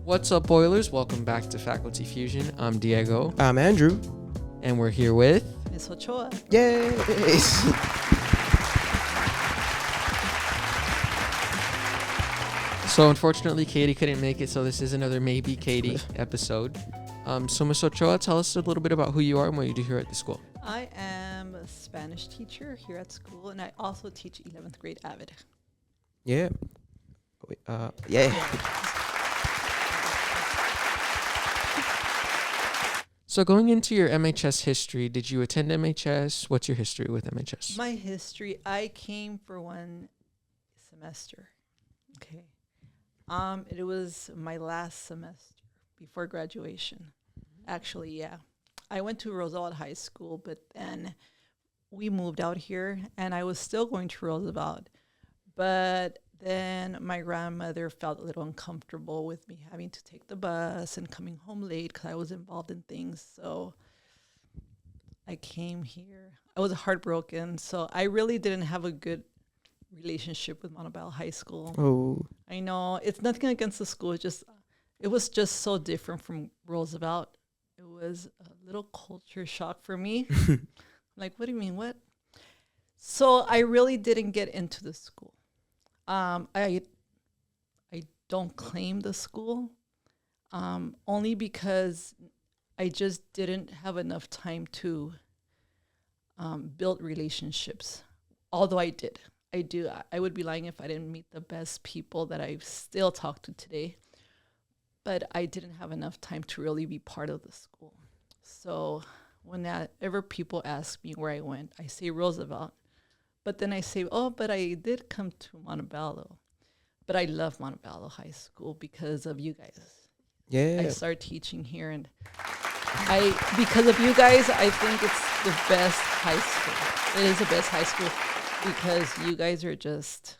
What's up, Oilers? Welcome back to Faculty Fusion. I'm Diego, I'm Andrew. and we're here with... Miss Ochoa. Yay! So unfortunately, Katie couldn't make it, so this is another Maybe Katie episode. So Ms. Ochoa, tell us a little bit about who you are and what you do here at the school. I am a Spanish teacher here at school, and I also teach 11th grade AVID. Yeah. Wait, yeah. So going into your MHS history, did you attend MHS? What's your history with MHS? My history, I came for one semester. Okay. It was my last semester before graduation. Actually, yeah. I went to Roosevelt High School, but then we moved out here, and I was still going to Roosevelt. But then my grandmother felt a little uncomfortable with me having to take the bus and coming home late because I was involved in things. So I came here. I was heartbroken. So I really didn't have a good relationship with Montebello High School. Oh. I know it's nothing against the school. It was just so different from Roosevelt. It was a little culture shock for me. Like, what do you mean? What? So I really didn't get into the school. I don't claim the school, only because I just didn't have enough time to build relationships. Although I did. I do. I would be lying if I didn't meet the best people that I still talk to today. But I didn't have enough time to really be part of the school. So whenever people ask me where I went, I say Roosevelt. But then I say, oh, but I did come to Montebello. But I love Montebello High School because of you guys. Yeah. I started teaching here, and because of you guys, I think it's the best high school. It is the best high school because you guys are just,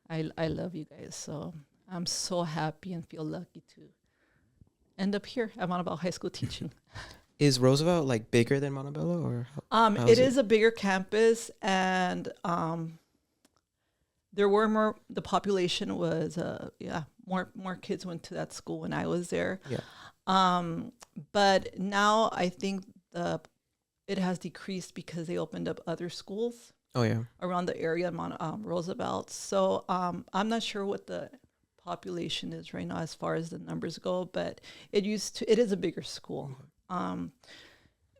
I love you guys. So I'm so happy and feel lucky to end up here at Montebello High School teaching. Is Roosevelt like bigger than Montebello, or how It is a bigger campus, and there were more. The population was more kids went to that school when I was there. Yeah. But now I think it has decreased because they opened up other schools. Oh yeah. Around the area in Roosevelt. So I'm not sure what the population is right now as far as the numbers go, but it is a bigger school.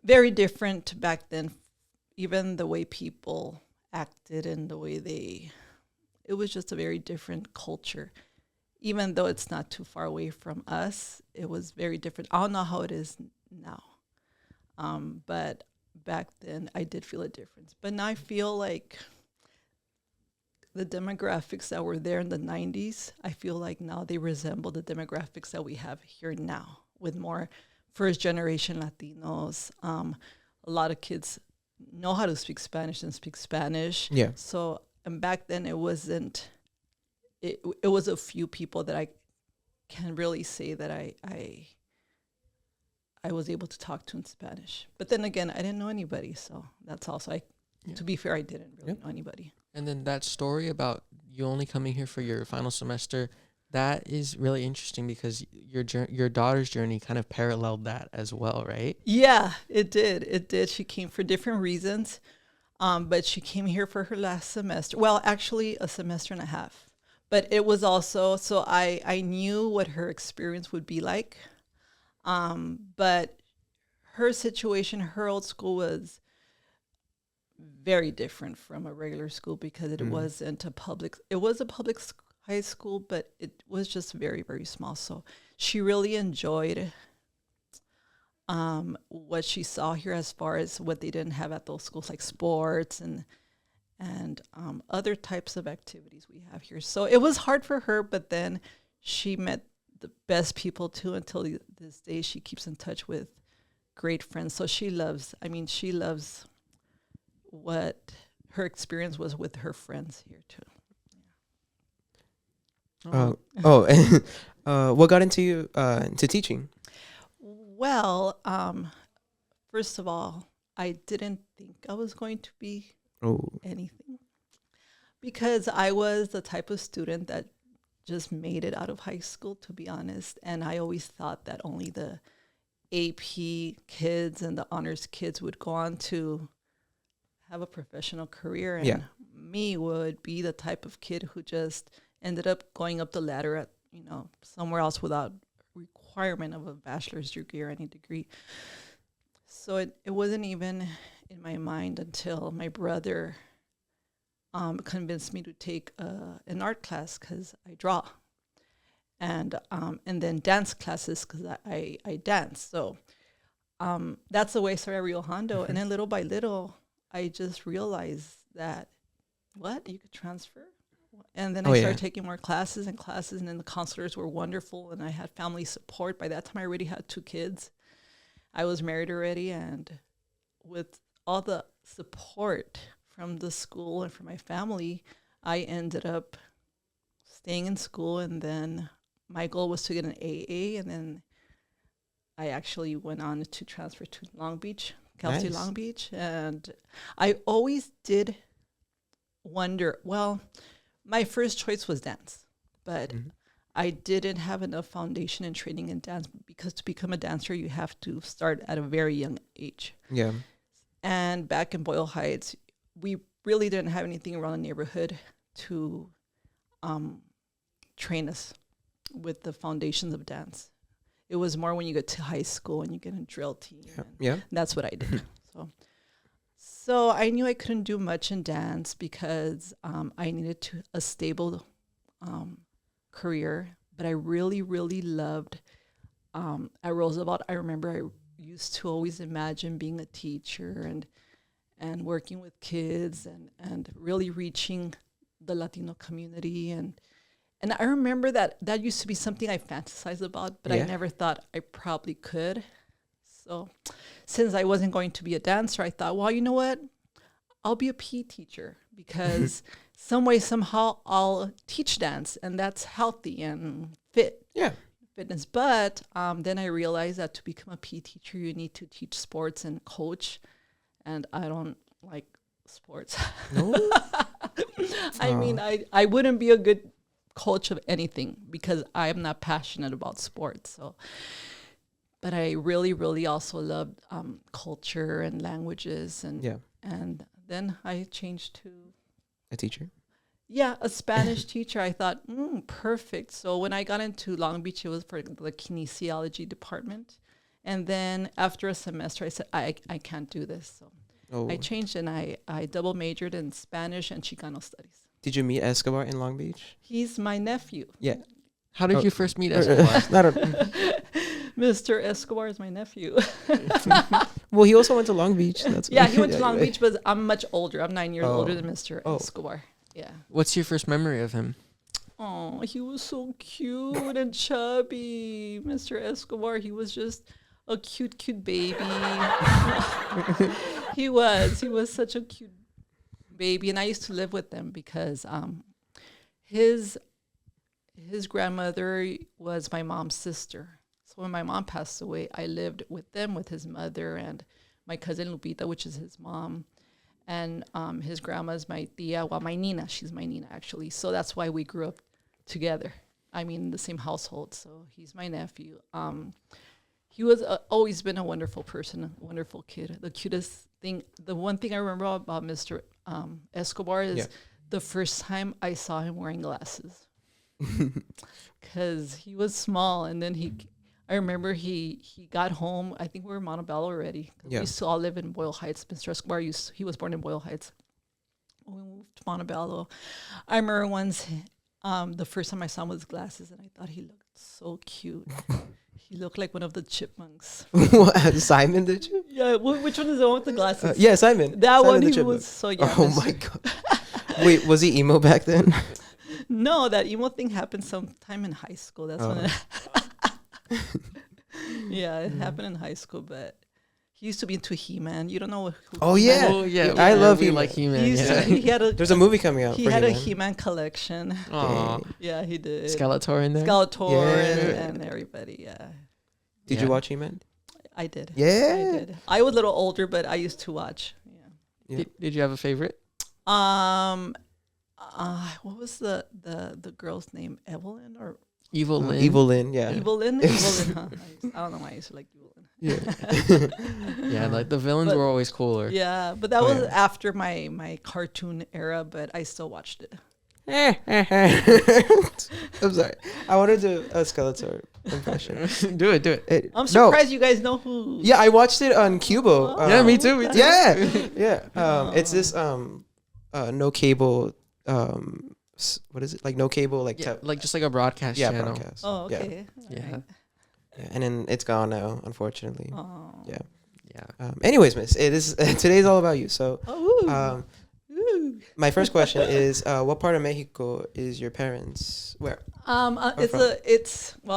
Very different back then, even the way people acted and the way it was just a very different culture. Even though it's not too far away from us, it was very different. I don't know how it is now. But back then I did feel a difference. But now I feel like the demographics that were there in the 90s, I feel like now they resemble the demographics that we have here now, with more first-generation Latinos. A lot of kids know how to speak Spanish and speak Spanish. Yeah. So, and back then it wasn't, it was a few people that I can really say that I was able to talk to in Spanish. But then again, I didn't know anybody. So that's also, to be fair, I didn't really know anybody. And then that story about you only coming here for your final semester, that is really interesting because your daughter's journey kind of paralleled that as well, right? Yeah, it did. It did. She came for different reasons, but she came here for her last semester. Well, actually, a semester and a half. But it was also, so I knew what her experience would be like. But her situation, her old school was very different from a regular school because it wasn't a public high school, but it was just very, very small. So she really enjoyed what she saw here as far as what they didn't have at those schools, like sports and other types of activities we have here. So it was hard for her, but then she met the best people too. Until this day, she keeps in touch with great friends. So she loves what her experience was with her friends here too. What got into you into teaching? Well, first of all, I didn't think I was going to be anything because I was the type of student that just made it out of high school, to be honest. And I always thought that only the AP kids and the honors kids would go on to have a professional career. And Yeah. me would be the type of kid who just ended up going up the ladder at, somewhere else without requirement of a bachelor's degree or any degree. So it wasn't even in my mind until my brother convinced me to take an art class because I draw, and then dance classes because I dance. So that's the way I started Rio Hondo. And then little by little, I just realized that, you could transfer? And then I started taking more classes, and then the counselors were wonderful, and I had family support. By that time, I already had 2 kids. I was married already, and with all the support from the school and from my family, I ended up staying in school, and then my goal was to get an AA, and then I actually went on to transfer to Long Beach, Cal State Long Beach, and I always did wonder, my first choice was dance, but I didn't have enough foundation and training in dance, because to become a dancer, you have to start at a very young age. Yeah. And back in Boyle Heights, we really didn't have anything around the neighborhood to train us with the foundations of dance. It was more when you get to high school and you get a drill team. Yeah. That's what I did. So I knew I couldn't do much in dance because I needed a stable career. But I really, really loved at Roosevelt. I remember I used to always imagine being a teacher and working with kids and really reaching the Latino community. And I remember that used to be something I fantasized about, but I never thought I probably could. So since I wasn't going to be a dancer, I thought, well, you know what? I'll be a PE teacher, because some way, somehow I'll teach dance, and that's healthy and fitness. But then I realized that to become a PE teacher, you need to teach sports and coach. And I don't like sports. No? I mean, I wouldn't be a good coach of anything because I'm not passionate about sports. So, but I really, really also loved culture and languages, and then I changed to a teacher. Yeah, a Spanish teacher. I thought, perfect. So when I got into Long Beach, it was for the kinesiology department, and then after a semester, I said, I can't do this. So I changed, and I double majored in Spanish and Chicano studies. Did you meet Escobar in Long Beach? He's my nephew. Yeah. How did you first meet Escobar? Mr. Escobar is my nephew. Well, he also went to Long Beach. He went to Long Beach, but I'm much older. I'm 9 years older than Mr. Escobar. Yeah. What's your first memory of him? Oh, he was so cute and chubby. Mr. Escobar, he was just a cute baby. He was such a cute baby. And I used to live with them because his grandmother was my mom's sister. So when my mom passed away, I lived with them, with his mother and my cousin Lupita, which is his mom. And his grandma's my tia, my Nina. She's my Nina, actually. So that's why we grew up together. I mean, the same household. So he's my nephew. He was always been a wonderful person, a wonderful kid. The cutest thing, the one thing I remember about Mr. Escobar is the first time I saw him wearing glasses. Because he was small, and then I remember he got home. I think we were in Montebello already. We used to all live in Boyle Heights. Mr. Escobar he was born in Boyle Heights. When we moved to Montebello, I remember once the first time I saw him with his glasses, and I thought he looked so cute. He looked like one of the chipmunks. What, Simon the Chipmunk? Yeah, which one is the one with the glasses? Yeah, Simon. That Simon one, the he Chipmunk. was so young. Oh my God. Wait, was he emo back then? No, that emo thing happened sometime in high school. That's when it happened in high school, but he used to be into He-Man. You don't know who Oh yeah. Oh yeah, I love you He-Man. like He-Man. He had There's a movie coming out. He for had a He-Man. He-Man collection. Aw. Yeah, he did. Skeletor in there. Skeletor Yeah. and everybody. Yeah, Did you watch He-Man? I did. Yeah. I did. I was a little older, but I used to watch. Yeah. Did you have a favorite? What was the girl's name? Evelyn or Evil Lynn. Evil Lynn, yeah. Evelyn? Evelyn, huh? I don't know why I used to like Evelyn. Yeah. Yeah, like the villains But- were always cooler. Yeah, but that Oh, was yeah. after my cartoon era, but I still watched it. I'm sorry. I wanted to do a Skeletor impression. do it. I'm No. surprised you guys know who. Yeah, I watched it on Cubo. Oh. Yeah, me too. Me too. Yeah, yeah. It's this no cable what is it, like no cable, like Yeah, like just like a broadcast yeah, channel. broadcast. Oh, Yeah. okay. Yeah. Alright. Yeah, and then it's gone now, unfortunately. Oh. Yeah. Yeah. Anyways, Miss, it is today's all about you. So, Oh, um, ooh. my first question is, what part of Mexico is your parents? Where? It's from?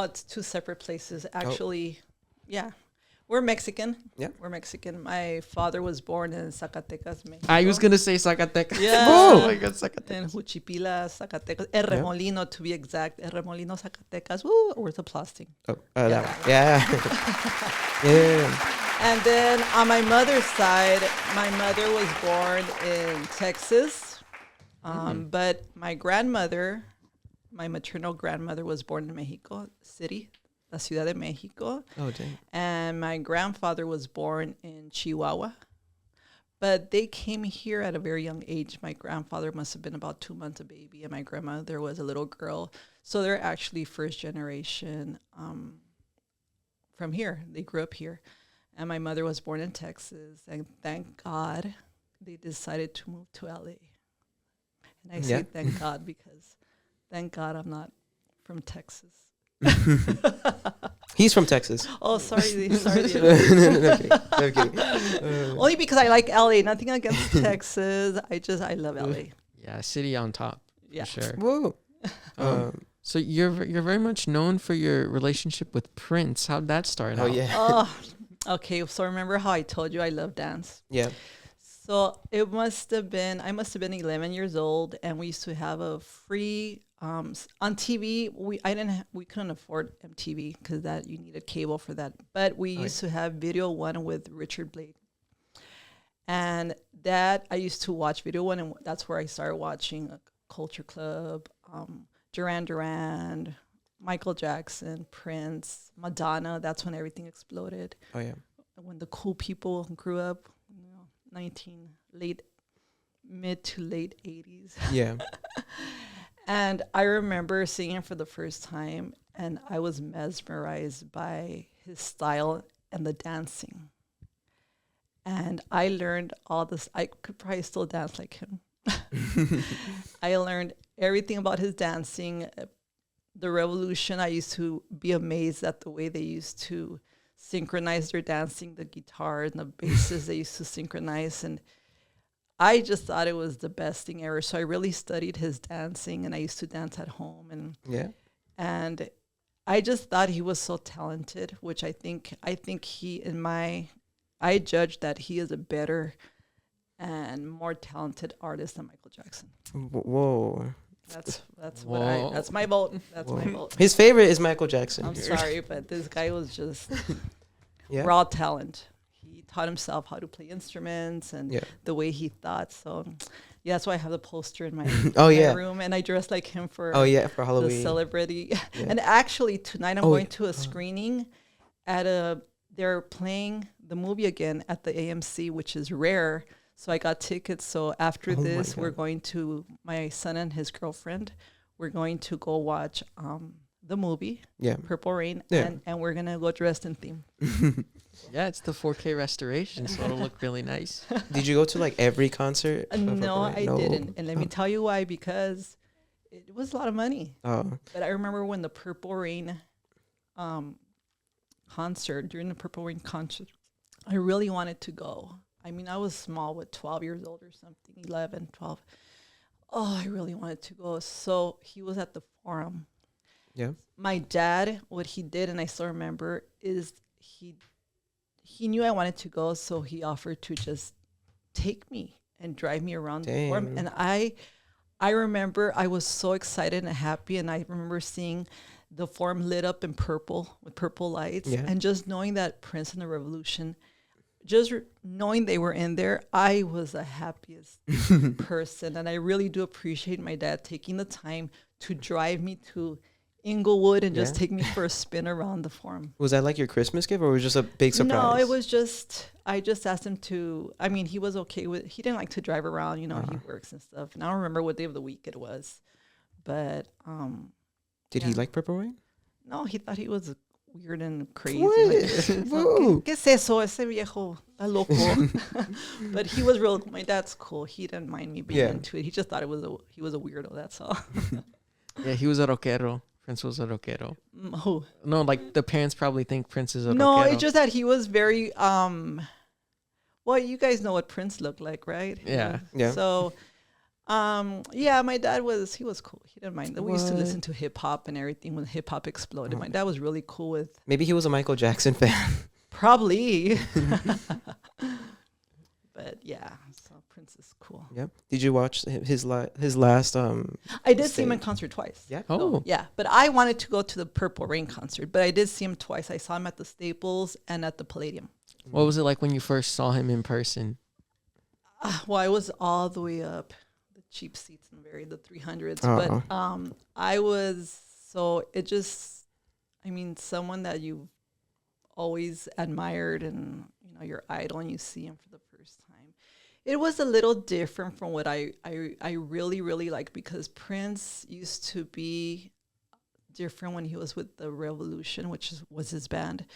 it's two separate places actually. Yeah, we're Mexican. Yeah. We're Mexican. My father was born in Zacatecas, Mexico. I was gonna say Zacatecas. Yeah. Oh my god, in Zacatecas. Juchipila, Zacatecas, Herremolino to be exact. Herremolino, Zacatecas. Woo, where's the plastic? Oh, that one. Yeah. Yeah. And then on my mother's side, my mother was born in Texas, but my grandmother, my maternal grandmother, was born in Mexico City, La Ciudad de Mexico, Oh, dang. and my grandfather was born in Chihuahua. But they came here at a very young age. My grandfather must have been about 2 months a baby, and my grandmother was a little girl. So they're actually first generation from here. They grew up here. And my mother was born in Texas. And thank God they decided to move to LA. And I say Yeah. thank God because thank God I'm not from Texas. He's from Texas. Oh, sorry. Sorry. No kidding. No kidding. Only because I like LA. Nothing against Texas. I love LA. Yeah, city on top. Yeah. For sure. Whoa. So you're very much known for your relationship with Prince. How'd that start Oh, out? yeah. Oh, okay. So remember how I told you I love dance? Yeah. So I must have been 11 years old, and we used to have a free on TV. We couldn't afford MTV because that you needed cable for that. But we used to have Video One with Richard Blade, and that I used to watch Video One, and that's where I started watching Culture Club, Duran Duran, Michael Jackson, Prince, Madonna. That's when everything exploded. Oh, yeah. When the cool people grew up, mid to late 80s. Yeah. And I remember seeing him for the first time, and I was mesmerized by his style and the dancing. And I learned all this. I could probably still dance like him. I learned everything about his dancing, the revolution. I used to be amazed at the way they used to synchronize their dancing, the guitars and the basses they used to synchronize. And I just thought it was the best thing ever. So I really studied his dancing, and I used to dance at home. And I just thought he was so talented, which I think I judge that he is a better and more talented artist than Michael Jackson. Whoa. That's Whoa. that's my vote. That's my vote. His favorite is Michael Jackson. I'm sorry, but this guy was just Yeah. raw talent. He taught himself how to play instruments and Yeah. the way he thought. So, yeah, that's why I have the poster in my, Oh, my yeah. room, and I dress like him for Oh, yeah, for the Halloween. celebrity. Yeah. And actually, tonight I'm Oh, going yeah. to a screening they're playing the movie again at the AMC, which is rare. So I got tickets. So after Oh my this, we're God. going to, my son and his girlfriend, we're going to go watch the movie, Yeah. Purple Rain, Yeah. and we're going to go dressed in theme. Yeah, it's the 4K restoration, so it'll look really nice. Did you go to like every concert? of No, Purple Rain? I didn't. And let me Oh. tell you why, because it was a lot of money. Oh. But I remember when the Purple Rain concert, during the Purple Rain concert, I really wanted to go. I mean, I was small, 12 years old or something, 11, 12. Oh, I really wanted to go. So he was at the Forum. Yeah. My dad, what he did, and I still remember, is he knew I wanted to go, so he offered to just take me and drive me around the Forum. Dang. And I remember I was so excited and happy, and I remember seeing the Forum lit up in purple with purple lights, Yeah. and just knowing that Prince and the Revolution just knowing they were in there, I was the happiest person. And I really do appreciate my dad taking the time to drive me to Inglewood and just Yeah. take me for a spin around the farm. Was that like your Christmas gift, or was it just a big surprise? No, it was just, I just asked him to, I mean, he was okay with, he didn't like to drive around, you know, he works and stuff. And I don't remember what day of the week it was. But, Did he yeah. like Purple Rain? No, he thought he was weird and crazy. What? Like, Whoa. ¿Qué es eso? Ese viejo está loco. But he was real. My dad's cool. He didn't mind me being Yeah. into it. He just thought he was a weirdo. That's all. Yeah, he was a rockero. Prince was a rockero. Oh. No, like the parents probably think Prince is a No, rockero. it's just that he was very well, you guys know what Prince looked like, right? Yeah. Yeah. So yeah, my dad he was cool. He didn't mind. We used to What? listen to hip hop and everything when hip hop exploded. My dad was really cool with Maybe he was a Michael Jackson fan. probably. But yeah, so Prince is cool. Yep. Did you watch his last I did see him in stage? concert twice. Yeah. Oh, Yeah, but I wanted to go to the Purple Rain concert, but I did see him twice. I saw him at the Staples and at the Palladium. what was it like when you first saw him in person? Well, I was all the way up the cheap seats and the 300s, Uh-uh. but I was I mean, someone that you've always admired and you know your idol, and you see him for the first time. It was a little different from what I really liked, because Prince used to be different when he was with the Revolution, which was his band.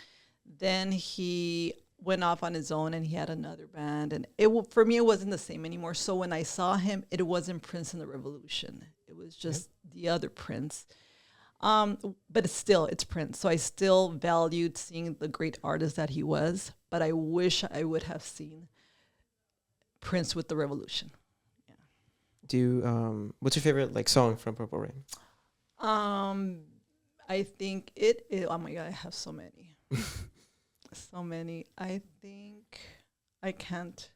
Then he went off on his own and he had another band, and for me it wasn't the same anymore. So when I saw him, it wasn't Prince and the Revolution. It was just the other Prince. But it's Prince. So I still valued seeing the great artist that he was, but I wish I would have seen Prince with the Revolution. What's your favorite like song from Purple Rain? I think it is, oh my God, I have so many. So many. I think I can't.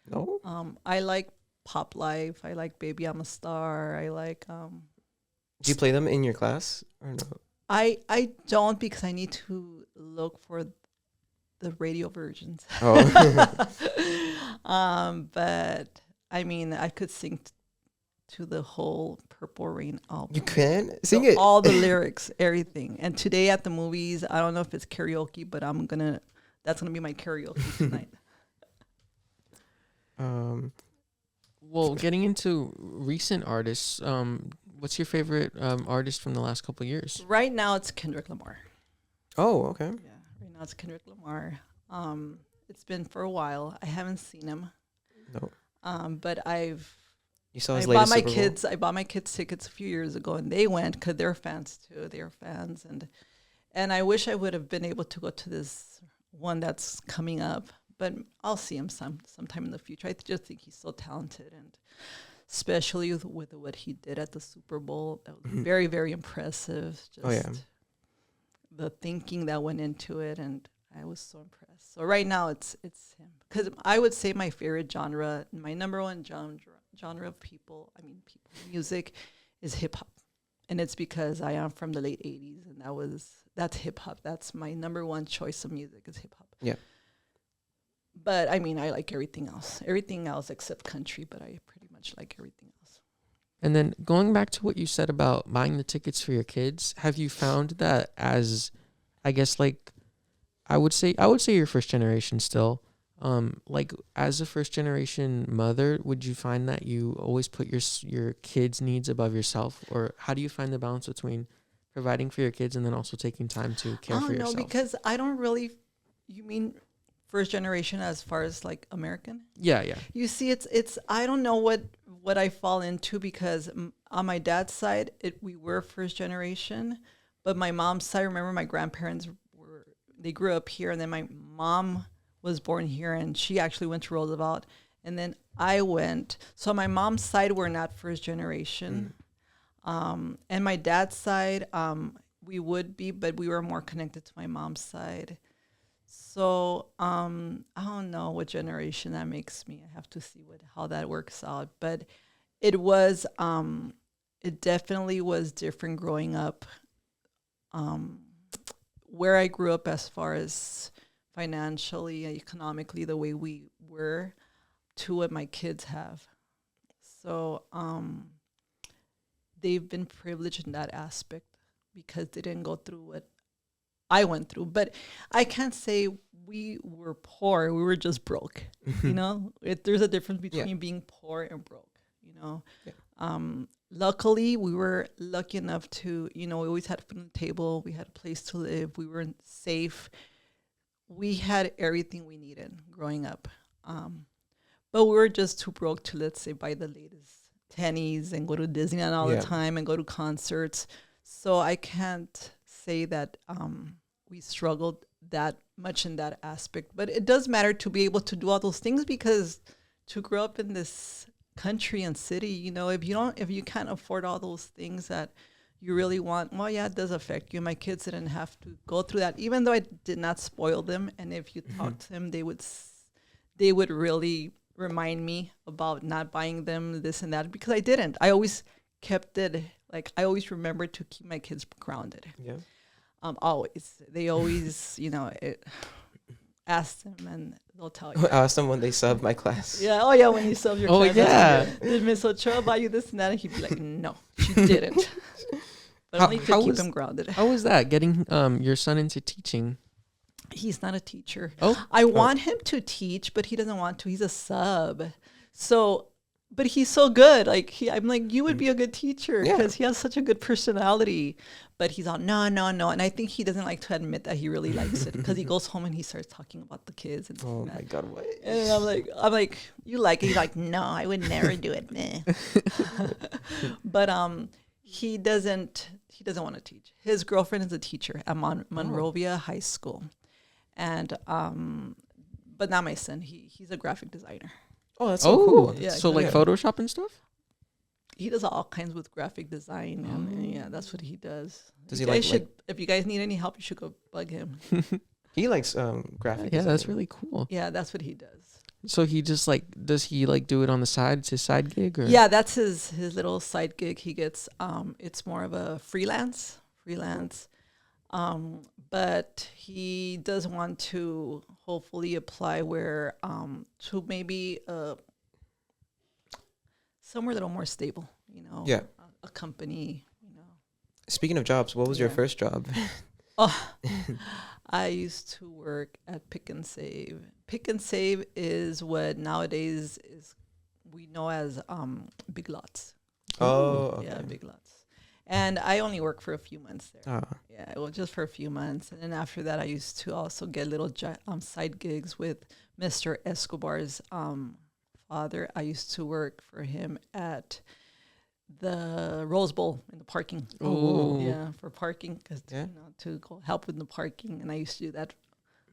No. I like Pop Life. I like Baby I'm a Star. I like Do you play them in your class or no? I don't, because I need to look for the radio versions. Oh. But I mean, I could sing to the whole Purple Rain album. You can sing So it. all the lyrics, everything. And today at the movies, I don't know if it's karaoke, but that's gonna be my karaoke tonight. Well, getting into recent artists, what's your favorite artist from the last couple of years? Right now, it's Kendrick Lamar. Oh, okay. Yeah, right now it's Kendrick Lamar. It's been for a while. I haven't seen him. No. But You saw his I bought latest my Super Bowl? kids. I bought my kids tickets a few years ago, and they went because they're fans too. They're fans, and I wish I would have been able to go to this one that's coming up. But I'll see him sometime in the future. I just think he's so talented, and especially with what he did at the Super Bowl, that was very, very impressive. Just Oh, yeah. the thinking that went into it, and I was so impressed. So right now it's him, because I would say my favorite genre, my number one genre of music is hip hop, and it's because I am from the late '80s, and that's hip hop. That's my number one choice of music is hip hop. Yeah. But I mean, I like everything else except country. But I pretty much like everything else. And then going back to what you said about buying the tickets for your kids, have you found that as, I guess, like, I would say you're first generation still. Like as a first generation mother, would you find that you always put your kids' needs above yourself, or how do you find the balance between providing for your kids and then also taking time to care for yourself? No, because I don't really. You mean first generation as far as like American? Yeah. You see, it's I don't know what I fall into, because on my dad's side, we were first generation, but my mom's side, I remember my grandparents they grew up here, and then my mom was born here, and she actually went to Roosevelt, and then I went. So my mom's side, we're not first generation, and my dad's side, we would be, but we were more connected to my mom's side. So I don't know what generation that makes me. I have to see how that works out. But it definitely was different growing up. Where I grew up as far as financially, economically, the way we were to what my kids have. So they've been privileged in that aspect because they didn't go through what I went through. But I can't say we were poor. We were just broke. You know, there's a difference between being poor and broke, you know. Yeah. Luckily, we were lucky enough to, you know, we always had food on the table. We had a place to live. We were safe. We had everything we needed growing up. But we were just too broke to, let's say, buy the latest tennies and go to Disneyland all the time and go to concerts. So I can't say that we struggled that much in that aspect. But it does matter to be able to do all those things, because to grow up in this country and city, you know, if you can't afford all those things that you really want, well, yeah, it does affect you. My kids didn't have to go through that, even though I did not spoil them. And if you talk to them, they would really remind me about not buying them this and that, because I didn't. I always kept it, like, I always remembered to keep my kids grounded. Yeah. Always. They always, you know, ask them and they'll tell you. Ask them when they sub my class. Yeah. Oh, yeah. When you sub your class. Yeah. Did Miss Ochoa buy you this and that? And he'd be like, no, she didn't. But only to keep them grounded. How was that, getting your son into teaching? He's not a teacher. Oh. I want him to teach, but he doesn't want to. He's a sub. So, but he's so good. Like, I'm like, you would be a good teacher because he has such a good personality. But he's all, no. And I think he doesn't like to admit that he really likes it, because he goes home and he starts talking about the kids. And oh my God, what? And I'm like, you like it? He's like, no, I would never do it. But he doesn't want to teach. His girlfriend is a teacher at Monrovia High School. And but not my son. He's a graphic designer. Oh, that's so cool. Yeah, so like Photoshop and stuff? He does all kinds with graphic design, and yeah, that's what he does. Does he like? If you guys need any help, you should go bug him. He likes graphic design. That's really cool. Yeah, that's what he does. So he just does he do it on the side? It's his side gig, or? Yeah, that's his little side gig. He gets it's more of a freelance. But he does want to hopefully apply where to maybe somewhere a little more stable, you know. Yeah. A company, you know. Speaking of jobs, what was your first job? I used to work at Pick and Save. Pick and Save is what nowadays we know as Big Lots. Oh, okay. Yeah, Big Lots. And I only worked for a few months there. Oh. Yeah, it was just for a few months. And then after that, I used to also get little side gigs with Mr. Escobar's father. I used to work for him at the Rose Bowl in the parking. Oh, yeah, for parking, because you know, to go help with the parking. And I used to do that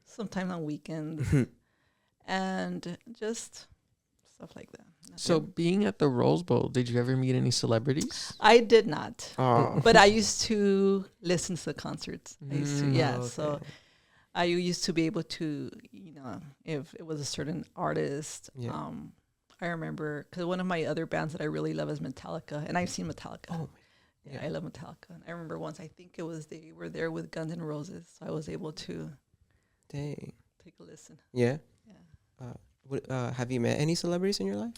sometimes on weekends and just stuff like that. So being at the Rose Bowl, did you ever meet any celebrities? I did not. Oh. But I used to listen to the concerts. I used to, okay. So I used to be able to, you know, if it was a certain artist. I remember, because one of my other bands that I really love is Metallica, and I've seen Metallica. Oh, yeah, I love Metallica. And I remember once, I think it was they were there with Guns N' Roses, so I was able to take a listen. Yeah. Yeah. Have you met any celebrities in your life?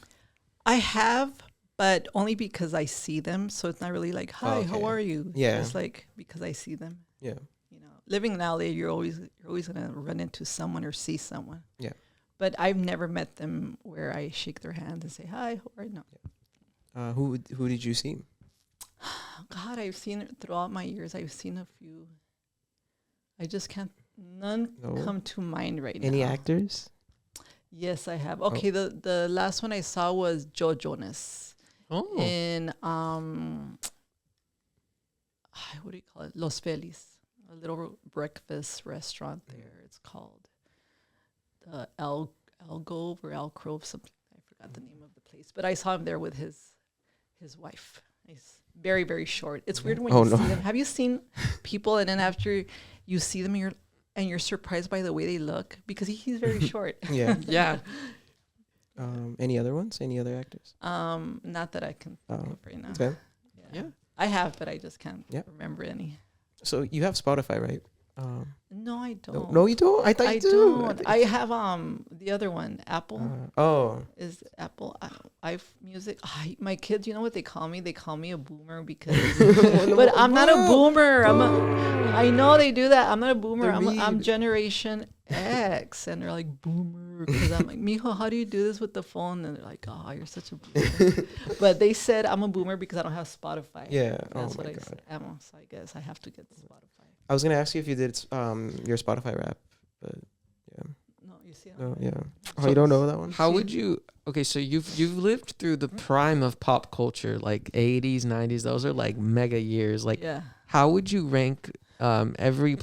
I have, but only because I see them. So it's not really like, hi, how are you? Yeah. It's like because I see them. Yeah. You know, living in LA, you're always gonna run into someone or see someone. Yeah. But I've never met them where I shake their hand and say, hi, how are you? No. Yeah. Who did you see? God, I've seen throughout my years. I've seen a few. I just can't. None come to mind right now. Any actors? Yes, I have. Okay, the last one I saw was Joe Jonas. Oh. In what do you call it? Los Feliz, a little breakfast restaurant there. It's called the Alcove or Alcove, something. I forgot the name of the place, but I saw him there with his wife. He's very, very short. It's weird when you see them. Have you seen people and then after you see them, you're surprised by the way they look, because he's very short. Yeah. Yeah. Any other ones? Any other actors? Not that I can think of right now. Okay. Yeah. I have, but I just can't remember any. So you have Spotify, right? No, I No, don't. no, you don't. I thought I you do. don't. I have the other one, Apple. Is Apple Music. My kids, you know what they call me? They call me a boomer because, but I'm not a boomer. I know they do that. I'm not a boomer. I'm Generation X, and they're like boomer because I'm like, mijo, how do you do this with the phone? And they're like, oh, you're such a boomer. But they said I'm a boomer because I don't have Spotify. Yeah. That's what I said. So I guess I have to get Spotify. I was gonna ask you if you did your Spotify rap, but yeah. No, you see. No, yeah. Oh, you don't know that one? How would you? Okay, so you've lived through the prime of pop culture, like 80s, 90s. Those are like mega years. Like, Yeah. how would you rank every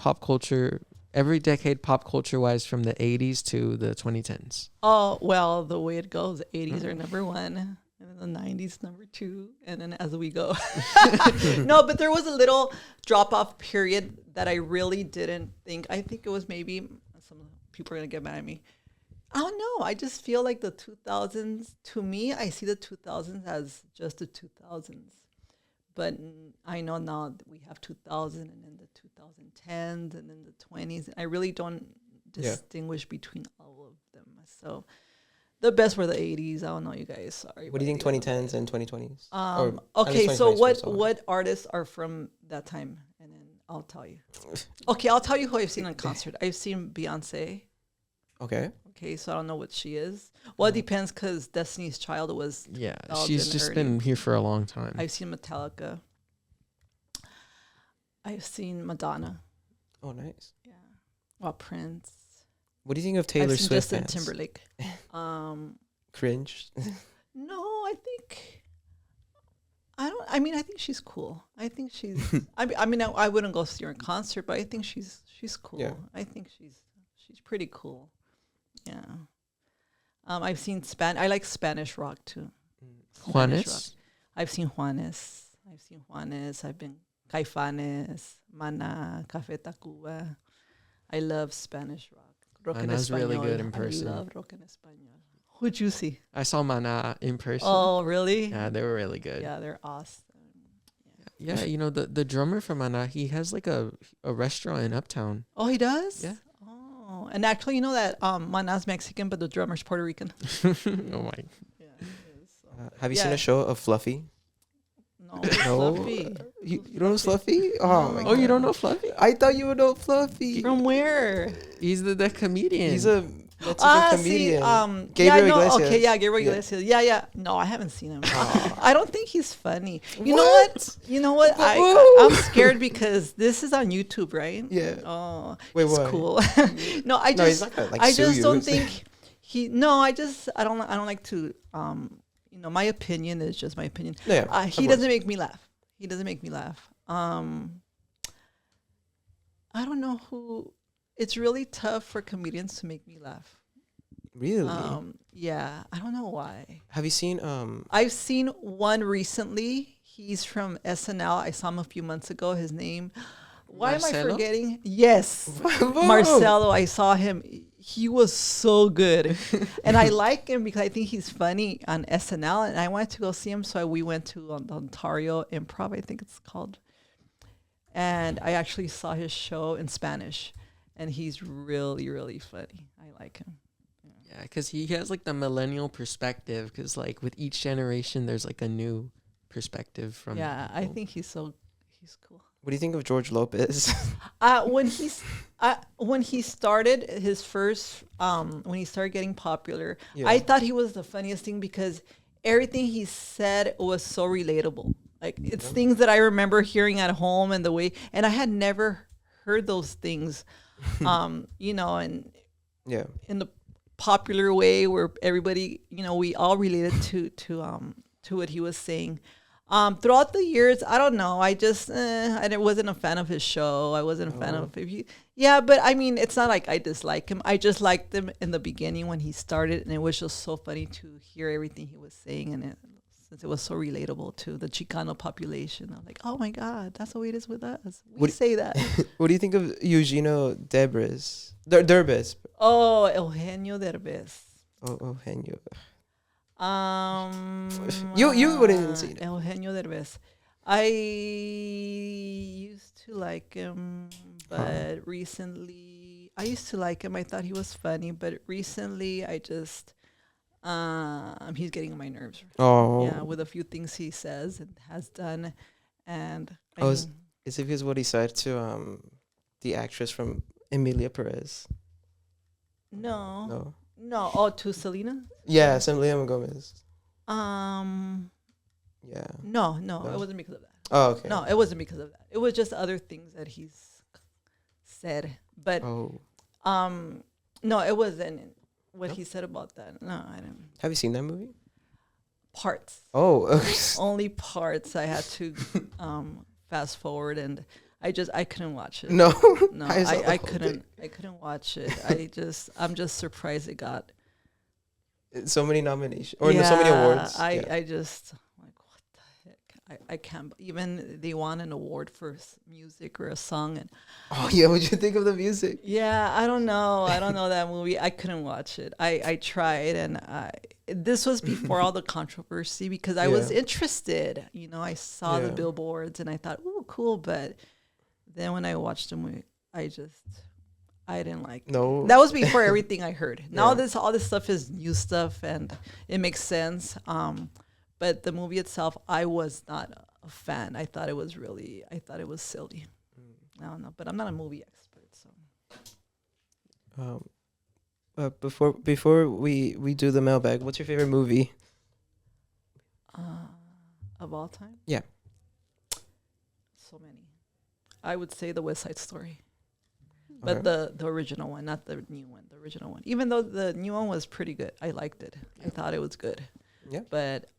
decade pop culture wise from the 80s to the 2010s? Oh, well, the way it goes, 80s are number one, and then the 90s number two, and then as we go. No, but there was a little drop-off period that I really didn't think. I think it was maybe, some people are going to get mad at me. I don't know. I just feel like the 2000s, to me, I see the 2000s as just the 2000s. But I know now that we have 2000 and then the 2010s and then the 20s. And I really don't distinguish between all of them. So the best were the 80s. I don't know, you guys. Sorry. What do you think 2010s and 2020s? Okay, so what artists are from that time? And then I'll tell you. Okay, I'll tell you who I've seen on concert. I've seen Beyonce. Okay. Okay, so I don't know what she is. Well, it depends because Destiny's Child was. Yeah, she's just been here for a long time. I've seen Metallica. I've seen Madonna. Oh, nice. Yeah. Well, Prince. What do you think of Taylor I've seen Swift Justin fans? Timberlake. Cringe. No, I think. I think she's cool. I think she's. I wouldn't go see her in concert, but I think she's cool. Yeah. I think she's pretty cool. Yeah. I've seen I like Spanish rock too. Juanes? I've seen Juanes. I've been Caifanes, Maná, Café Tacuba. I love Spanish rock. Rock en Mana's really español. good in person. I love rock en español. Who'd you see? I saw Maná in person. Oh, really? Yeah, they were really good. Yeah, they're awesome. Yeah, you know, the drummer from Maná, he has like a restaurant in Uptown. Oh, he does? Yeah. Oh, and actually, you know that Maná's Mexican, but the drummer's Puerto Rican. Oh my. Yeah, it is. Have you seen a show of Fluffy? No, Fluffy. You don't know Fluffy? Oh, my God. You don't know Fluffy? I thought you would know Fluffy. From where? He's the comedian. He's a Mexican comedian. Gabriel Iglesias. Okay, yeah, Gabriel Iglesias. Yeah. No, I haven't seen him. I don't think he's funny. You know what? I'm scared because this is on YouTube, right? Yeah. Oh, wait, it's what? cool. No, he's not gonna, I sue just you. don't think I don't like to my opinion is just my opinion. Yeah, he doesn't make me laugh. I don't know who. It's really tough for comedians to make me laugh. Really? Yeah, I don't know why. Have you seen I've seen one recently. He's from SNL. I saw him a few months ago. His name. Why am I forgetting? Yes, Marcelo. I saw him. He was so good, and I like him because I think he's funny on SNL. And I wanted to go see him, so we went to the Ontario Improv, I think it's called. And I actually saw his show in Spanish, and he's really, really funny. I like him. Yeah, because he has like the millennial perspective. Because like with each generation, there's like a new perspective from. Yeah, I think he's cool. What do you think of George Lopez? When he started his first, when he started getting popular, Yeah. I thought he was the funniest thing because everything he said was so relatable. Like it's things that I remember hearing at home and and I had never heard those things, and Yeah. in the popular way where everybody, we all related to what he was saying. Throughout the years, I don't know. I just I wasn't a fan of his show. I wasn't a fan of it. Yeah, but I mean, it's not like I dislike him. I just liked him in the beginning when he started, and it was just so funny to hear everything he was saying, and since it was so relatable to the Chicano population, I'm like, oh my God, that's the way it is with us. We say that. What do you think of Eugenio Derbez? Oh, Eugenio Derbez. Oh, Eugenio. You wouldn't even see it. Eugenio Derbez. I used to like him, but recently I used to like him. I thought he was funny, but recently I just he's getting on my nerves. Oh. Yeah, with a few things he says and has done, and I Oh, mean, is it because what he said to the actress from Emilia Perez? no, No. no. Oh, to Selena. Yeah, Selena Gomez. Um, Yeah. no, No? it wasn't because of that. Oh, okay. No, it wasn't because of that. It was just other things that he's said. But Oh. no, it wasn't what No? he said about that. No, I didn't. Have you seen that movie? Parts. Oh. Only parts. I had to fast forward, and I couldn't watch it. No. No, I saw the I whole couldn't. I couldn't watch it. I'm just surprised it got. So many nominations or so many awards. Yeah. I just like what the heck. I can't. Even they won an award for music or a song, and Oh yeah, what'd you think of the music? yeah, I don't know. I don't know that movie. I couldn't watch it. I tried, and this was before all the controversy because I was Yeah. interested. You know, I saw the Yeah. billboards and I thought, "Oh, cool," but then when I watched the movie, I didn't like it. No. That was before everything I heard. Now Yeah. all this stuff is new stuff and it makes sense. But the movie itself, I was not a fan. I thought it was silly. I don't know, but I'm not a movie expert, so. Before we do the mailbag, what's your favorite movie? Of all time? Yeah. So many. I would say the West Side Story. But Okay. the original one, not the new one, the original one. Even though the new one was pretty good. I liked it. I thought it was good. Yeah. But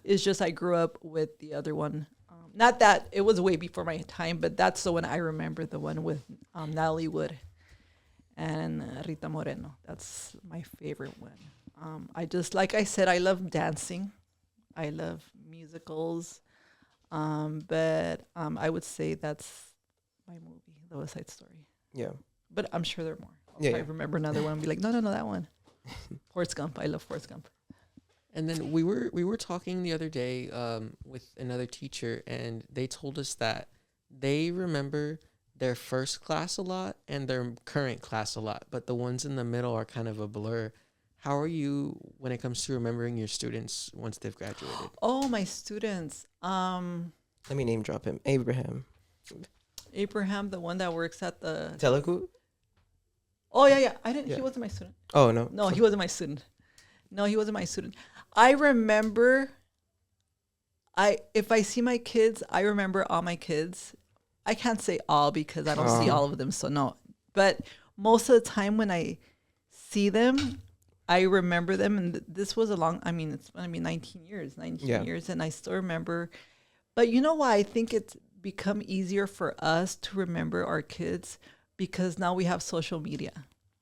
it's just I grew up with the other one. Not that it was way before my time, but that's the one I remember, the one with Natalie Wood and Rita Moreno. That's my favorite one. I just, like I said, I love dancing. I love musicals. But I would say that's my movie, The West Side Story. Yeah. But I'm sure there are more. Yeah, I yeah. remember another one and be like, no, that one. Forrest Gump. I love Forrest Gump. And then we were talking the other day with another teacher, and they told us that they remember their first class a lot and their current class a lot, but the ones in the middle are kind of a blur. How are you when it comes to remembering your students once they've graduated? Oh, my students. Let me name drop him. Abraham. Abraham, the one that works at the. Telugu? Oh yeah. I didn't. Yeah. He wasn't my student. Oh no. No, he wasn't my student. No, he wasn't my student. I remember. If I see my kids, I remember all my kids. I can't say all because I don't see all of them, so no. But most of the time when I see them, I remember them, and this was a long. I mean, it's 19 years, Yeah. years, and I still remember. But you know why I think it's become easier for us to remember our kids because now we have social media.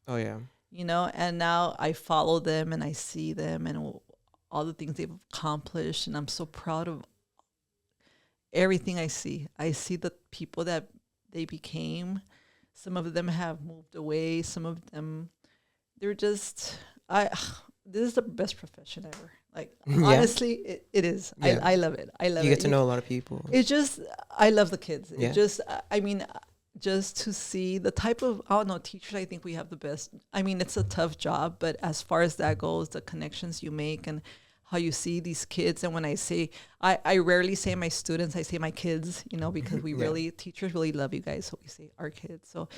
Oh yeah. You know, and now I follow them and I see them and all the things they've accomplished, and I'm so proud of everything I see. I see the people that they became. Some of them have moved away. Some of them, they're just. This is the best profession ever. Like Yeah. honestly, it is. Yeah. I love it. I love it. You get to know a lot of people. It's just I love the kids. Yeah. It just I mean just to see the type of I don't know teachers. I think we have the best. I mean, it's a tough job, but as far as that goes, the connections you make and how you see these kids. And when I say I rarely say my students, I say my kids. You know, because we Yeah. really teachers really love you guys, so we say our kids. So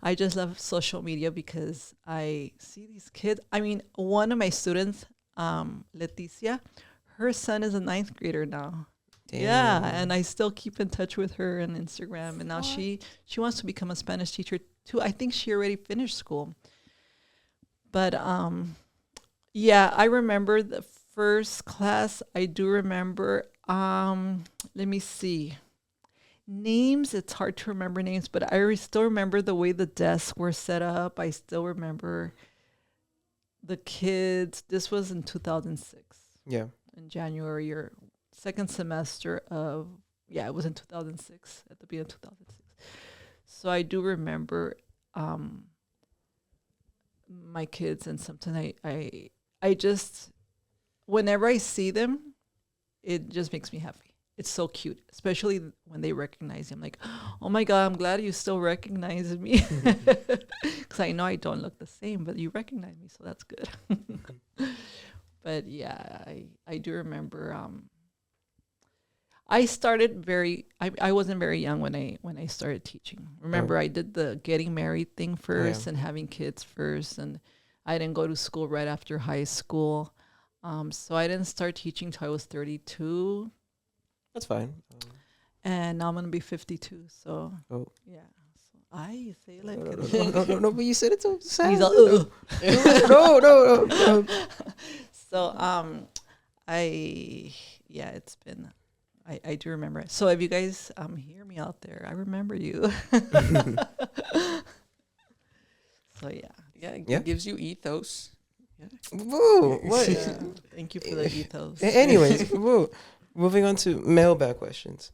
I just love social media because I see these kids. I mean, one of my students, Leticia, her son is a 9th grader now. Damn. Yeah, and I still keep in touch with her on Instagram, and now she wants to become a Spanish teacher too. I think she already finished school. But yeah, I remember the first class. I do remember. Let me see. Names, it's hard to remember names, but I still remember the way the desks were set up. I still remember the kids. This was in 2006. Yeah. In January or second semester of it was in 2006 at the beginning of 2006. So I do remember my kids, and sometimes I just whenever I see them, it just makes me happy. it's so cute, especially when they recognize you. I'm like, oh my God, I'm glad you still recognize me. Because I know I don't look the same, but you recognize me, so that's good. But yeah, I do remember I started I wasn't very young when I started teaching. Remember, I did the getting married thing first and having kids first, and I didn't go to school right after high school. So I didn't start teaching till I was 32. That's fine. And now I'm gonna be 52. So yeah. So I say like no, but you said it so sad. He's all, no. So it's been I do remember it. So if you guys hear me out there, I remember you. So Yeah, it gives you ethos. Yeah. Whoa, what? Yeah. Thank you for the ethos. Anyways, whoa. Moving on to mailbag questions.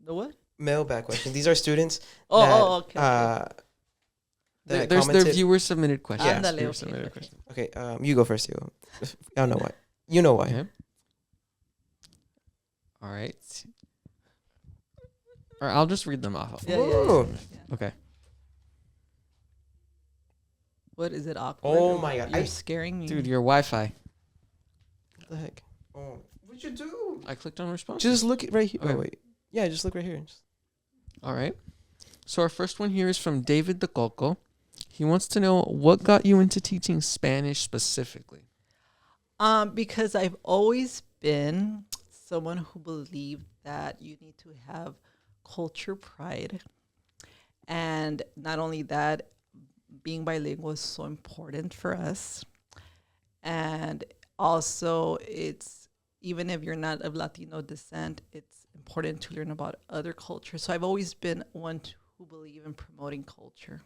The what? Mailbag questions. These are students. Okay. That There's their commented. viewer submitted questions. Yeah. Ándale, Viewer okay, submitted okay. questions. Okay, you go first. You. I don't know why. You know why. Okay. All right. Or I'll just read them off. Yeah. Okay. What is it awkward? Oh my God. You're scaring me. Dude, your Wi-Fi. What the heck? Oh, what'd you do? I clicked on response. Just look right here. Okay. Oh wait. Yeah, just look right here. All right. So our first one here is from David the Coco. He wants to know what got you into teaching Spanish specifically. Because I've always been someone who believed that you need to have culture pride. And not only that, being bilingual is so important for us. And also, it's even if you're not of Latino descent, it's important to learn about other cultures. So I've always been one who believe in promoting culture.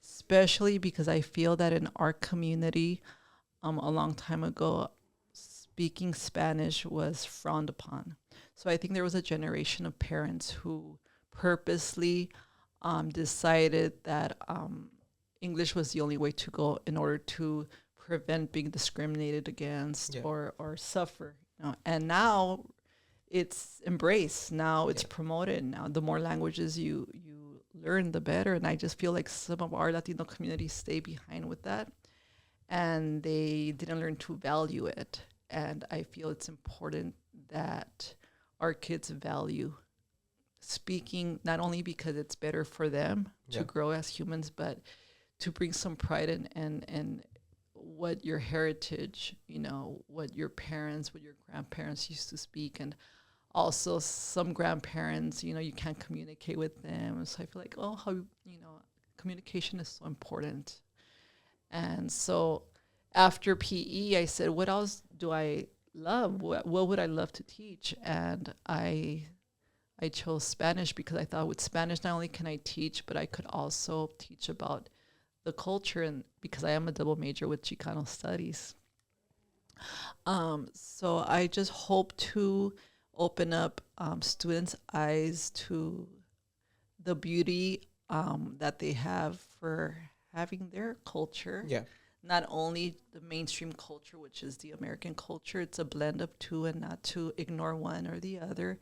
Especially because I feel that in our community, a long time ago, speaking Spanish was frowned upon. So I think there was a generation of parents who purposely decided that English was the only way to go in order to prevent being discriminated against or suffer. You know? And now it's embraced. Now it's promoted. Now the more languages you learn, the better. And I just feel like some of our Latino communities stay behind with that, and they didn't learn to value it. And I feel it's important that our kids value speaking, not only because it's better for them to grow as humans, but to bring some pride in what your heritage, you know, what your parents, what your grandparents used to speak. And also some grandparents, you know, you can't communicate with them. So I feel like, communication is so important. And so after PE, I said, what else do I love? What would I love to teach? And I chose Spanish because I thought with Spanish, not only can I teach, but I could also teach about the culture, and because I am a double major with Chicano studies. So I just hope to open up students' eyes to the beauty that they have for having their culture. Yeah. Not only the mainstream culture, which is the American culture, it's a blend of two, and not to ignore one or the other,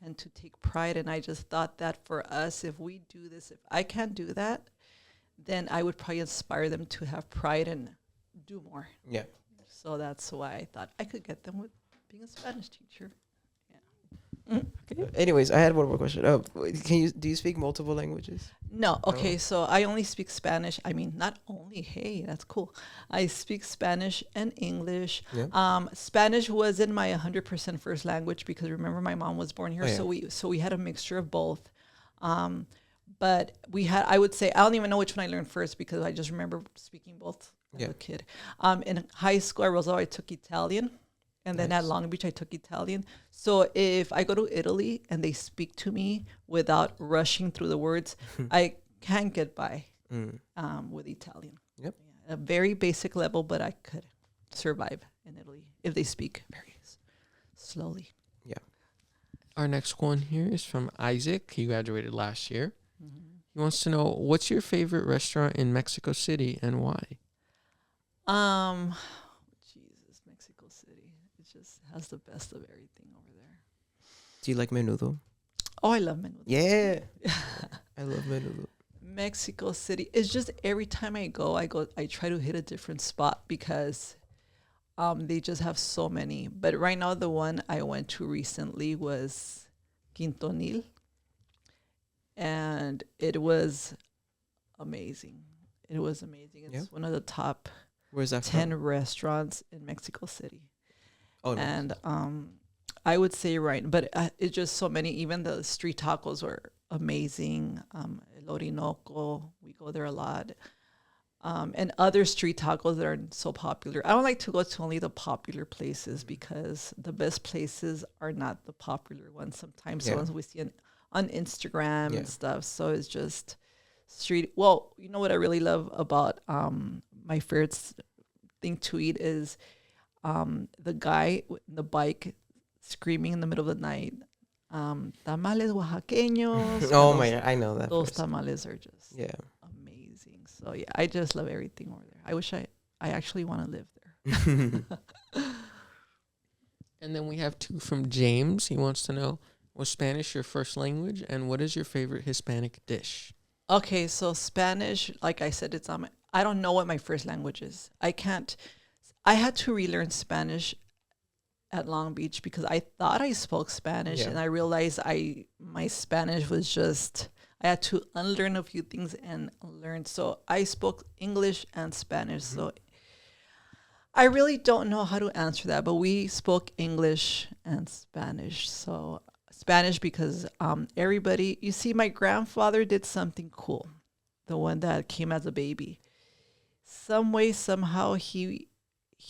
and to take pride. And I just thought that for us, if we do this, if I can't do that, then I would probably inspire them to have pride and do more. Yeah. So that's why I thought I could get them with being a Spanish teacher. Anyways, I had one more question. Do you speak multiple languages? No. Okay. So I only speak Spanish. I mean, not only, hey, that's cool. I speak Spanish and English. Yeah. Spanish wasn't my 100% first language because remember my mom was born here. So we had a mixture of both. But I would say, I don't even know which one I learned first because I just remember speaking both as a kid. In high school at Roosevelt, I took Italian. And then at Long Beach, I took Italian. So if I go to Italy and they speak to me without rushing through the words, I can get by with Italian. Yep. Yeah, a very basic level, but I could survive in Italy if they speak very slowly. Yeah. Our next one here is from Isaac. He graduated last year. He wants to know, what's your favorite restaurant in Mexico City and why? Jesus, Mexico City. It just has the best of everything over Do you like menudo? Oh, I love menudo. Yeah. I love menudo. Mexico City. It's just every time I try to hit a different spot because they just have so many. But right now, the one I went to recently was Quintonil, and it was amazing. It was amazing. It's one of the top Where's that 10 from? restaurants in Mexico City. Oh, nice. And I would say but it's just so many. Even the street tacos were amazing. El Orinoco, we go there a lot. And other street tacos that are so popular. I don't like to go to only the popular places because the best places are not the popular ones. Sometimes the ones we see on Instagram and stuff. So it's just street. Well, you know what I really love about my favorite thing to eat is the guy with the bike screaming in the middle of the night. Tamales oaxaqueños. Oh my God, I know that. Those tamales are just amazing. So yeah, I just love everything over there. I wish I actually want to live there. And then we have two from James. He wants to know, was Spanish your first language, and what is your favorite Hispanic dish? Okay, so Spanish, like I said, I don't know what my first language is. I had to relearn Spanish at Long Beach because I thought I spoke Spanish and I realized my Spanish was just, I had to unlearn a few things and learn. So I spoke English and Spanish. So I really don't know how to answer that, but we spoke English and Spanish. So Spanish because everybody, you see, my grandfather did something cool, the one that came as a baby. Some way, somehow, he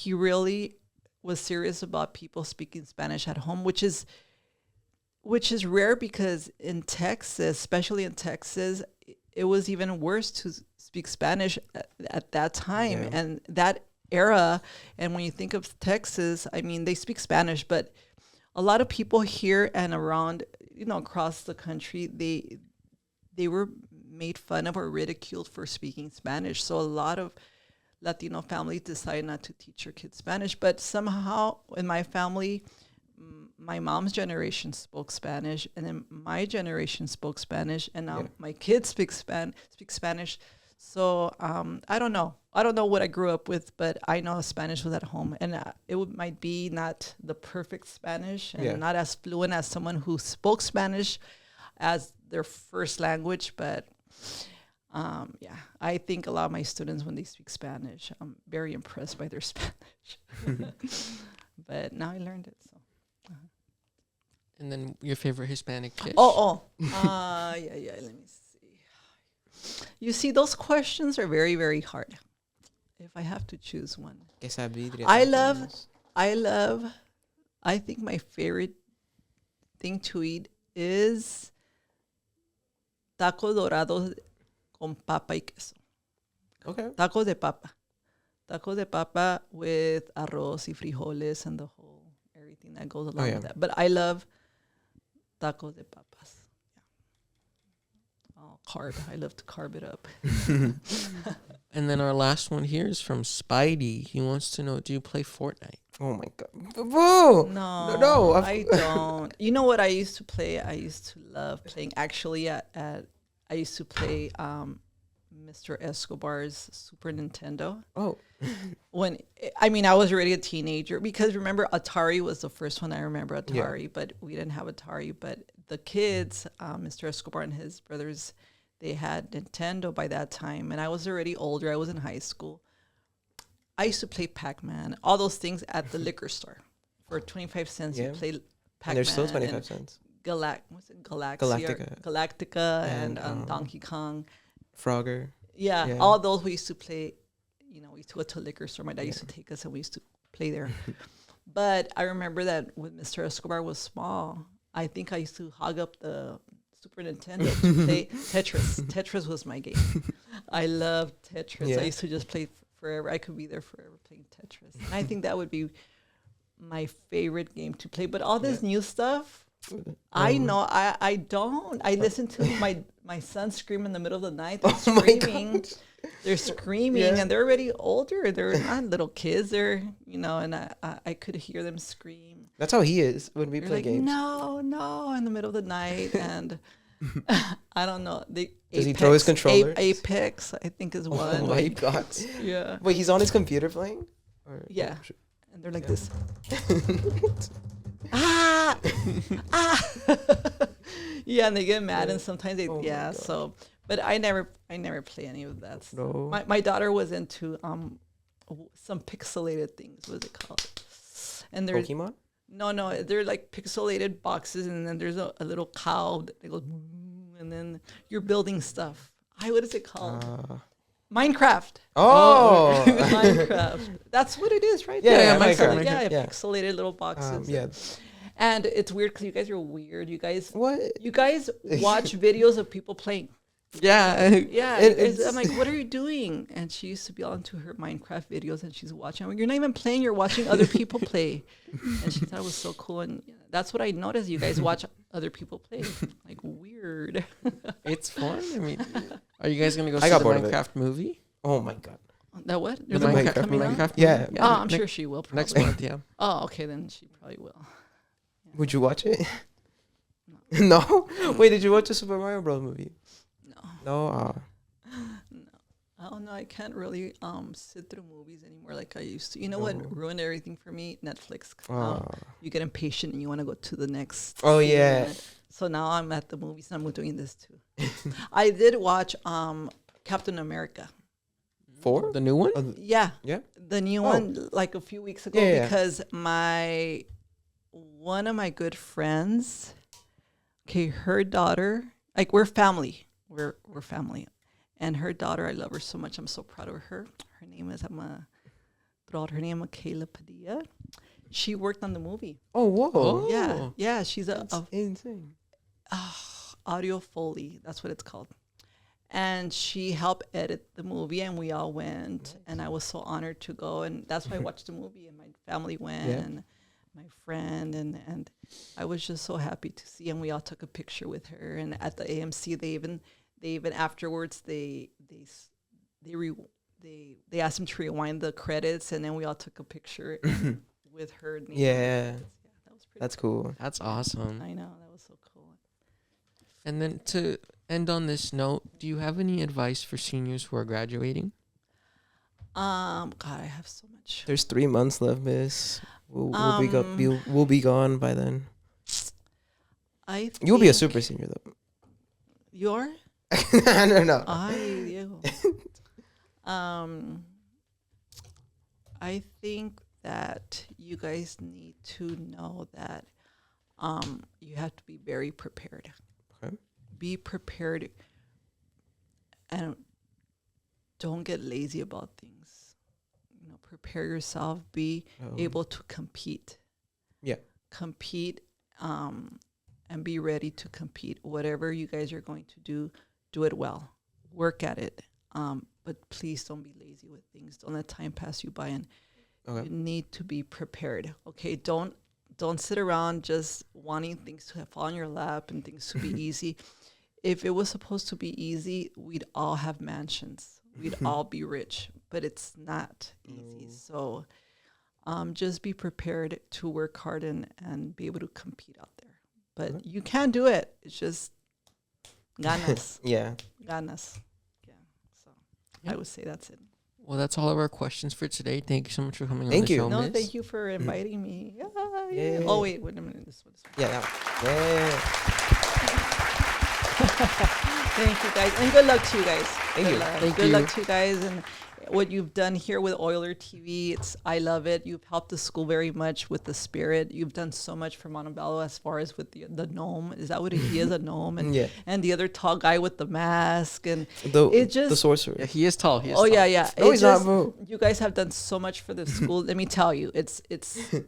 really was serious about people speaking Spanish at home, which is rare because in Texas, especially in Texas, it was even worse to speak Spanish at that time and that era. And when you think of Texas, I mean, they speak Spanish, but a lot of people here and around, across the country, they were made fun of or ridiculed for speaking Spanish. So a lot of Latino families decided not to teach their kids Spanish, but somehow in my family, my mom's generation spoke Spanish, and then my generation spoke Spanish, and now my kids speak Spanish. So I don't know. I don't know what I grew up with, but I know Spanish was at home, and might be not the perfect Spanish and not as fluent as someone who spoke Spanish as their first language, but I think a lot of my students, when they speak Spanish, I'm very impressed by their Spanish. But now I learned it. So. And then your favorite Hispanic dish? Yeah. Let me see. You see, those questions are very, very hard. If I have to choose one, I think my favorite thing to eat is tacos dorados con papa y queso. Okay. Tacos de papa. Tacos de papa with arroz y frijoles and everything that goes along with that. But I love tacos de papas. Yeah. Carb. I love to carb it up. And then our last one here is from Spidey. He wants to know, do you play Fortnite? Oh my God. Whoa. No, I don't. You know what I used to play? I used to love playing. Actually, I used to play Mr. Escobar's Super Nintendo. Oh. I was already a teenager because remember Atari was the first one I remember but we didn't have Atari. But the kids, Mr. Escobar and his brothers, they had Nintendo by that time, and I was already older. I was in high school. I used to play Pac-Man, all those things at the liquor store for 25 cents. You play Pac-Man. And they're still 25 cents. Galactica and Donkey Kong. Frogger. Yeah, all those we used to play. We used to go to a liquor store. My dad used to take us, and we used to play there. But I remember that when Mr. Escobar was small, I think I used to hog up the Super Nintendo to play Tetris. Tetris was my game. I loved Tetris. Yeah. I used to just play forever. I could be there forever playing Tetris. And I think that would be my favorite game to play. But all this new stuff, I know I don't. I listen to my son scream in the middle of the night. They're screaming. They're screaming, and they're already older. They're not little kids. They're and I could hear them scream. That's how he is when we You're play like, games. no, in the middle of the night, and I don't know. Does he throw his controllers? Apex, I think, is one. Oh my god! Yeah. Wait, he's on his computer playing? Or, Yeah. And they're like Yeah. this. Ah, yeah, and they get mad, and sometimes they, Oh my yeah. God. So, but I never play any of that. No. My daughter was into some pixelated things. What is it called? And there's Pokemon? no, they're like pixelated boxes, and then there's a little cow that goes, and then you're building stuff. What is it called? Minecraft. Oh. Minecraft. That's what it is, right? Yeah, there. yeah, Pixelated- Minecraft. yeah, Yeah. pixelated little boxes. Yeah. And it's weird because you guys are weird. You guys What? watch videos of people playing. Yeah. Yeah. It's- I'm like, what are you doing? And she used to be on to her Minecraft videos, and she's watching. I'm like, you're not even playing. You're watching other people play. And she thought it was so cool. And that's what I noticed. You guys watch other people play. Like, weird. It's fun. I mean, are you guys gonna go I see got the bored of it. Minecraft movie? Oh my god. That what? The There's a movie Minecraft coming out? Minecraft Yeah. movie? Oh, I'm ne- sure she will. Probably. next month. Yeah. Oh, okay, then she probably will. Would you watch it? No. Wait, did you watch the Super Mario Bros. Movie? No, No. no. I don't know. I can't really sit through movies anymore like I used to. You know No. what ruined everything for me? Netflix. Oh. You get impatient and you want to go to the next. Oh, scene. yeah. So now I'm at the movies and I'm doing this too. I did watch Captain America. 4? The new one? Yeah. Yeah. The new one like a few weeks ago Yeah. because one of my good friends, okay, her daughter, like we're family. We're family. And her daughter, I love her so much. I'm so proud of her. Her name is throw out her name, Michaela Padilla. She worked on the movie. Oh, whoa. Oh. Yeah. She's That's insane. audio Foley. That's what it's called. And she helped edit the movie, and we all went. And I was so honored to go, and that's why I watched the movie. And my family went, Yeah. and my friend, and I was just so happy to see. And we all took a picture with her. And at the AMC, they even afterwards they asked him to rewind the credits, and then we all took a picture with her. And Yeah. that was pretty. That's cool. That's awesome. I know, that was so cool. And then to end on this note, do you have any advice for seniors who are graduating? God, I have so much. There's 3 months left, miss. We'll be gone by then. You'll be a super senior, though. You are? No. Diego. I think that you guys need to know that you have to be very prepared. Okay. Be prepared and don't get lazy about things. You know, prepare yourself. Be able to compete. Yeah. Compete and be ready to compete. Whatever you guys are going to do it well. Work at it. But please don't be lazy with things. Don't let time pass you by, and Okay. you need to be prepared. Okay, don't sit around just wanting things to fall in your lap and things to be easy. If it was supposed to be easy, we'd all have mansions. We'd all be rich, but it's not easy. So just be prepared to work hard and be able to compete out there. But you can do it. It's just ganas. Yeah. Ganas. Yeah. So I would say that's it. Well, that's all of our questions for today. Thank you so much for coming on Thank the you. show, No, Miss. thank you for inviting me. Yeah. Yeah. Oh, wait a minute. This one. Yeah. Yeah. Thank you, guys. And good luck to you guys. Thank Good you. luck. Thank Good you. luck to you guys. And what you've done here with OilerTV, I love it. You've helped the school very much with the spirit. You've done so much for Montebello as far as with the gnome. Is that what he is, a gnome? And Yeah. and the other tall guy with the mask. And The It just- the sorcerer. Yeah, he is tall. He is oh tall. yeah. No, It he's not, just- bro. You guys have done so much for the school. Let me tell you, it's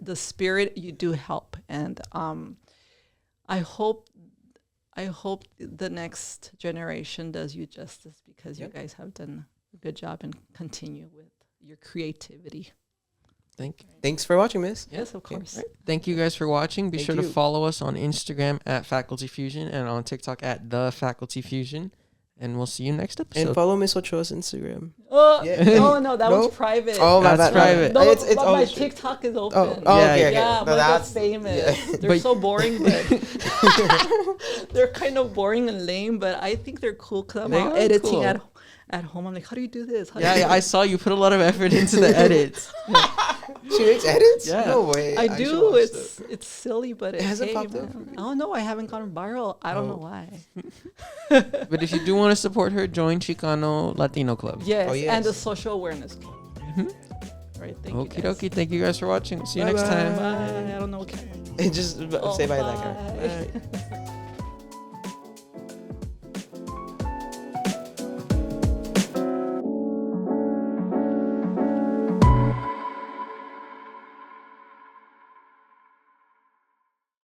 the spirit. You do help, and I hope the next generation does you justice because you Yep. guys have done a good job and continue with your creativity. Thank you. Thanks for watching, miss. Yes, of course. Thank you guys for watching. Be Thank sure to you. follow us on Instagram at Faculty Fusion and on TikTok at The Faculty Fusion. And we'll see you next episode. And follow Miss Ochoa's Instagram. Yeah. No, that No? was private. Oh, my That's bad. private. No, It's but my oh, TikTok is open. Oh, Yeah, okay. Yeah, No, but that's that's famous. yeah. They're But- so boring, but they're kind of boring and lame. But I think they're cool because I'm They all are editing cool. at home. I'm like, how do you do this? How do Yeah, you yeah, do I this? saw you put a lot of effort into the edits. She makes edits? Yeah. No way. I should do. watch It's silly, but It hasn't hey, popped up man. for me. I don't know. I haven't gone viral. I don't know Oh. why. But if you do want to support her, join Chicano Latino Club. Yes, Oh, and the yes. social awareness club. Mhm. All right, thank you. Okie guys. dokie. Thank you guys for watching. See you next Bye-bye. time. Bye. I don't know what. Just say bye to that guy. Bye. Bye.